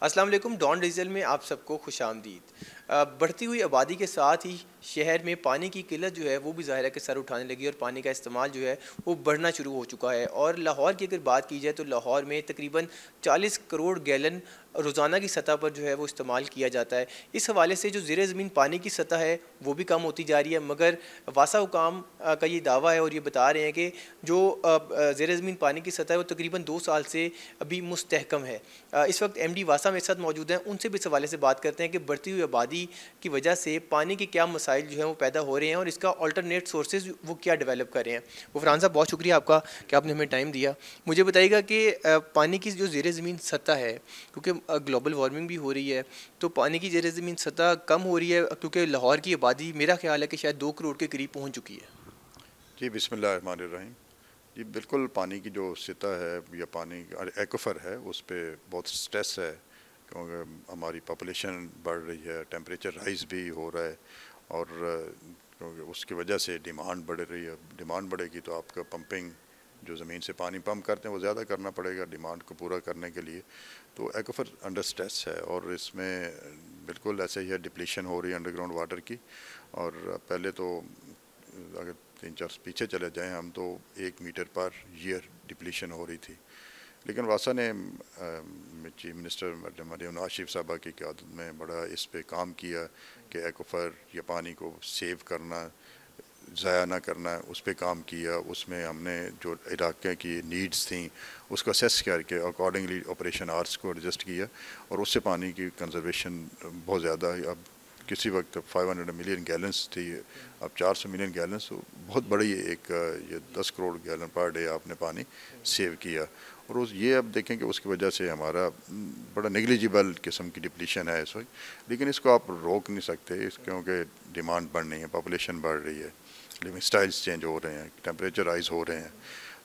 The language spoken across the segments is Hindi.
अस्सलाम वालेकुम। डॉन डिजिटल में आप सबको खुशामदीद। बढ़ती हुई आबादी के साथ ही शहर में पानी की किल्लत जो है वो भी ज़ाहिर है कि सर उठाने लगी और पानी का इस्तेमाल जो है वो बढ़ना शुरू हो चुका है। और लाहौर की अगर बात की जाए तो लाहौर में तकरीबन 40 करोड़ गैलन रोज़ाना की सतह पर जो है वो इस्तेमाल किया जाता है। इस हवाले से जो ज़ेर ज़मीन पानी की सतह है वो भी कम होती जा रही है, मगर वासा हुकाम का ये दावा है और ये बता रहे हैं कि जो ज़ेर ज़मीन पानी की सतह है वो तकरीबन 2 साल से अभी मुस्तहकम है। इस वक्त एमडी वासा मेरे साथ मौजूद हैं, उनसे भी इस हवाले से बात करते हैं कि बढ़ती हुई आबादी की वजह से पानी के क्या मसाइल जो हैं वो पैदा हो रहे हैं और इसका अल्टरनेट सोर्सेज वो क्या डेवलप कर रहे हैं। गुफरान साहब, बहुत शुक्रिया आपका कि आपने हमें टाइम दिया। मुझे बताइएगा कि पानी की जो ज़ेर ज़मीन सतह है, क्योंकि ग्लोबल वार्मिंग भी हो रही है, तो पानी की ज़ेर ज़मीन सतह कम हो रही है क्योंकि लाहौर की आबादी मेरा ख्याल है कि शायद 2 करोड़ के करीब पहुँच चुकी है। जी बिस्मिल्लाहिर्रहमानिर्रहीम। जी बिल्कुल, पानी की जो सतह है या पानी एक्वाफर है उस पर बहुत स्ट्रेस है, क्योंकि हमारी पॉपुलेशन बढ़ रही है, टेम्परेचर राइज भी हो रहा है और क्योंकि उसकी वजह से डिमांड बढ़ रही है। डिमांड बढ़ेगी तो आपका पंपिंग, जो ज़मीन से पानी पंप करते हैं वो ज़्यादा करना पड़ेगा डिमांड को पूरा करने के लिए। तो एक्वाफर अंडर स्ट्रेस है और इसमें बिल्कुल ऐसे ही है, डिप्लीशन हो रही है अंडरग्राउंड वाटर की। और पहले तो अगर 3-4 पीछे चले जाएं हम, तो 1 मीटर पर ईयर डिप्लीशन हो रही थी। लेकिन वासा ने चीफ मिनिस्टर मरियम नवाज शरीफ साहबा की क़यादत में बड़ा इस पे काम किया कि एक्वाफर या पानी को सेव करना, ज़ाया ना करना, उस पर काम किया। उसमें हमने जो इलाके की नीड्स थी उसको असेस करके अकॉर्डिंगली ऑपरेशन आवर्स को एडजस्ट किया और उससे पानी की कंजर्वेशन बहुत ज़्यादा। अब किसी वक्त 500 मिलियन गैलन्स थी, अब 400 मिलियन गैलन्स, बहुत बड़ी एक ये 10 करोड़ गैलन पर डे आपने पानी सेव किया। और उस ये अब देखें कि उसकी वजह से हमारा बड़ा नेग्लिजिबल किस्म की डिप्लीशन है इस वक्त। लेकिन इसको आप रोक नहीं सकते क्योंकि डिमांड बढ़ रही है, पॉपुलेशन बढ़ रही है, लिविंग स्टाइल्स चेंज हो रहे हैं, टेम्परेचर राइज हो रहे हैं।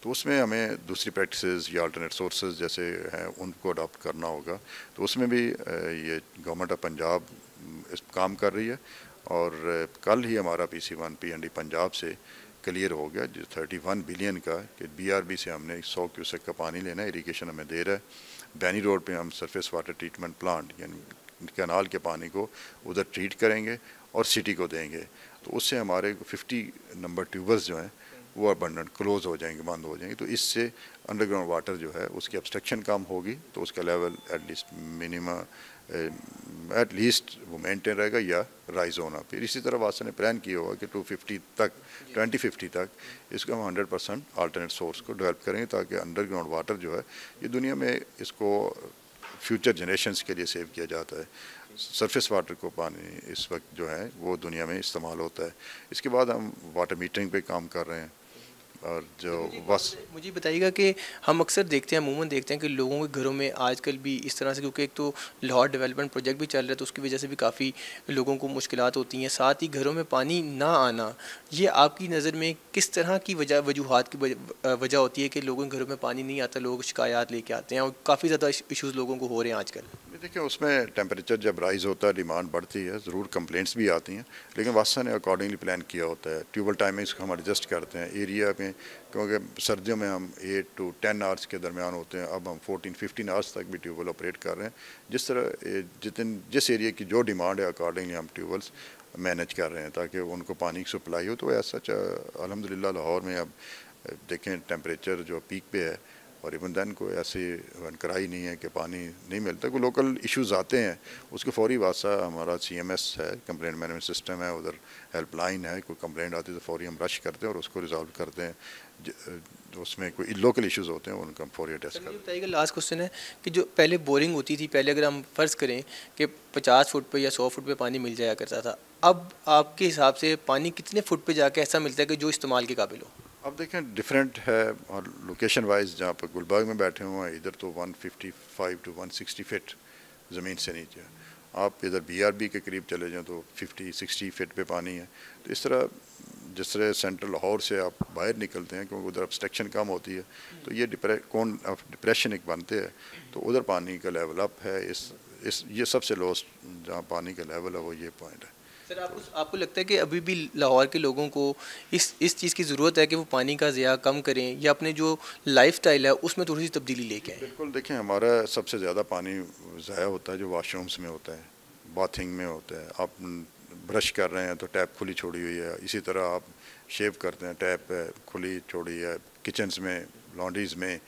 तो उसमें हमें दूसरी प्रैक्टिसेस या अल्टरनेट सोर्सेज जैसे हैं उनको अडॉप्ट करना होगा। तो उसमें भी ये गवर्नमेंट ऑफ पंजाब इस काम कर रही है और कल ही हमारा PC1 PND पंजाब से क्लियर हो गया जो 31 बिलियन का, कि BRB से हमने 100 क्यूसेक का पानी लेना है, इरीगेशन हमें दे रहा है। बैनी रोड पे हम सरफेस वाटर ट्रीटमेंट प्लांट यानी कैनाल के पानी को उधर ट्रीट करेंगे और सिटी को देंगे। तो उससे हमारे 50 नंबर ट्यूबल्स जो हैं वो अबंडेंट क्लोज हो जाएंगे, बंद हो जाएंगे। तो इससे अंडरग्राउंड वाटर जो है उसकी ऑब्स्ट्रक्शन कम होगी, तो उसका लेवल एटलीस्ट मिनिमम एटलीस्ट वो मेंटेन रहेगा या राइज होना। फिर इसी तरह वासा ने प्लान किया होगा कि 2050 तक इसको हम 100% अल्टरनेट सोर्स को डेवलप करेंगे, ताकि अंडरग्राउंड वाटर जो है ये दुनिया में इसको फ्यूचर जनरेशन्स के लिए सेव किया जाता है। सरफेस वाटर को पानी इस वक्त जो है वो दुनिया में इस्तेमाल होता है। इसके बाद हम वाटर मीटरिंग पे काम कर रहे हैं और जो बस मुझे बताइएगा कि हम अक्सर देखते हैं, अमूमन देखते हैं कि लोगों के घरों में आजकल भी इस तरह से, क्योंकि एक तो लाहौर डेवलपमेंट प्रोजेक्ट भी चल रहा है तो उसकी वजह से भी काफ़ी लोगों को मुश्किलात होती हैं, साथ ही घरों में पानी ना आना, ये आपकी नज़र में किस तरह की वजूहात की वजह होती है कि लोगों के घरों में पानी नहीं आता, लोग शिकायत लेके आते हैं और काफ़ी ज़्यादा इशूज़ लोगों को हो रहे हैं आजकल? देखिए, उसमें टेम्परेचर जब राइज़ होता है डिमांड बढ़ती है, ज़रूर कंप्लेंट्स भी आती हैं, लेकिन वासा ने अकॉर्डिंगली प्लान किया होता है। ट्यूबल टाइमिंग्स को हम एडजस्ट करते हैं एरिया में, क्योंकि सर्दियों में हम 8 to 10 आवर्स के दरमियान होते हैं, अब हम 14-15 आवर्स तक भी ट्यूबल ऑपरेट कर रहे हैं। जिस तरह जिस एरिया की जो डिमांड है अकॉर्डिंगली हम ट्यूबल्स मैनेज कर रहे हैं ताकि उनको पानी की सप्लाई हो। तो ऐसा अल्हम्दुलिल्लाह लाहौर में अब देखें टेम्परेचर जो पीक पे है और इवन दैन कोई ऐसी कराई नहीं है कि पानी नहीं मिलता। कोई लोकल इश्यूज आते हैं उसके फौरी वास्ता हमारा CMS है, कंप्लेंट मैनेजमेंट सिस्टम है, उधर हेल्पलाइन है, कोई कंप्लेंट आती है तो फौरी हम रश करते हैं और उसको रिजॉल्व करते हैं। उसमें कोई लोकल इश्यूज होते हैं उनका हम फौरी एड्रेस करते हैं। बताइएगा, लास्ट क्वेश्चन है कि जो पहले बोरिंग होती थी, पहले अगर हम फ़र्ज़ करें कि 50 फुट पे या 100 फुट पे पानी मिल जाया करता था, अब आपके हिसाब से पानी कितने फुट पे जाके ऐसा मिलता है कि जो इस्तेमाल के काबिल हो? अब देखें डिफरेंट है और लोकेशन वाइज, जहाँ पर गुलबर्ग में बैठे हुए हैं इधर तो 155 to 160 फीट ज़मीन से नीचे, आप इधर BRB के करीब चले जाएं तो 50-60 फीट पे पानी है। तो इस तरह जिस तरह सेंट्रल लाहौर से आप बाहर निकलते हैं क्योंकि उधर ऑब्स्ट्रक्शन कम होती है, तो ये डिप्रेशन एक बनते हैं, तो उधर पानी का लेवल अप है। ये सबसे लोएस्ट जहाँ पानी का लेवल है वो ये पॉइंट है। सर आपको लगता है कि अभी भी लाहौर के लोगों को इस चीज़ की ज़रूरत है कि वो पानी का ज़िया कम करें या अपने जो लाइफस्टाइल है उसमें थोड़ी सी तब्दीली लेके आएँ? बिल्कुल, देखें हमारा सबसे ज़्यादा पानी ज़ाया होता है जो वाशरूम्स में होता है, बाथिंग में होता है। आप ब्रश कर रहे हैं तो टैप खुली छोड़ी हुई है, इसी तरह आप शेव करते हैं टैप खुली छोड़ी है, किचन्स में, लॉन्ड्रीज़ में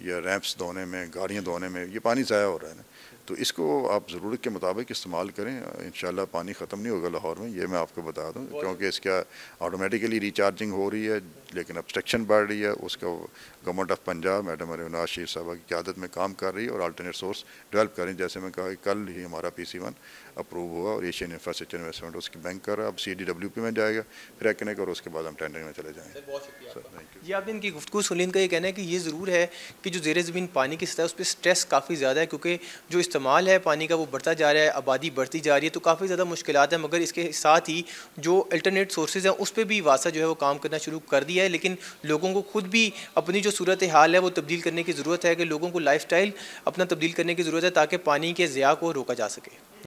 या रैंप्स धोने में, गाड़ियाँ धोने में ये पानी ज़ाया हो रहा है ना। तो इसको आप ज़रूरत के मुताबिक इस्तेमाल करें, इंशाल्लाह पानी ख़त्म नहीं होगा लाहौर में, ये मैं आपको बता दूं, क्योंकि इसका ऑटोमेटिकली रिचार्जिंग हो रही है लेकिन ऑब्स्ट्रक्शन बढ़ रही है। उसका गवर्नमेंट ऑफ पंजाब मैडम अरिवनाज शीर साहबा की क़यादत में काम कर रही है और अल्टरनेट सोर्स डेवलप कर रही है। जैसे मैं कहा कल ही हमारा PC1 अप्रूव हुआ और एशियन इंफ्रास्ट्रक्चर इन्वेस्टमेंट उसकी बैंक कर रहा है, अब CDWP में जाएगा, फिर एक्नेक और उसके बाद हम टेंडरिंग में चले जाएंगे। बहुत शुक्रिया। जी आपने इनकी गुफ्तगू सुनी, इनका ये कहना है कि ये ज़रूर है कि जो ज़ेर ज़मीन पानी की सतह है उस पर स्ट्रेस काफ़ी ज़्यादा है, क्योंकि जो इस्तेमाल है पानी का वो बढ़ता जा रहा है, आबादी बढ़ती जा रही है, तो काफ़ी ज़्यादा मुश्किलात हैं। मगर इसके साथ ही जो अल्टरनेट सोर्सेज हैं उस पर भी वासा जो है वो काम करना शुरू कर दिया है, लेकिन लोगों को खुद भी अपनी जो सूरत हाल है वो तब्दील करने की ज़रूरत है, कि लोगों को लाइफ स्टाइल अपना तब्दील करने की ज़रूरत है ताकि पानी के ज़िया को रोका जा सके।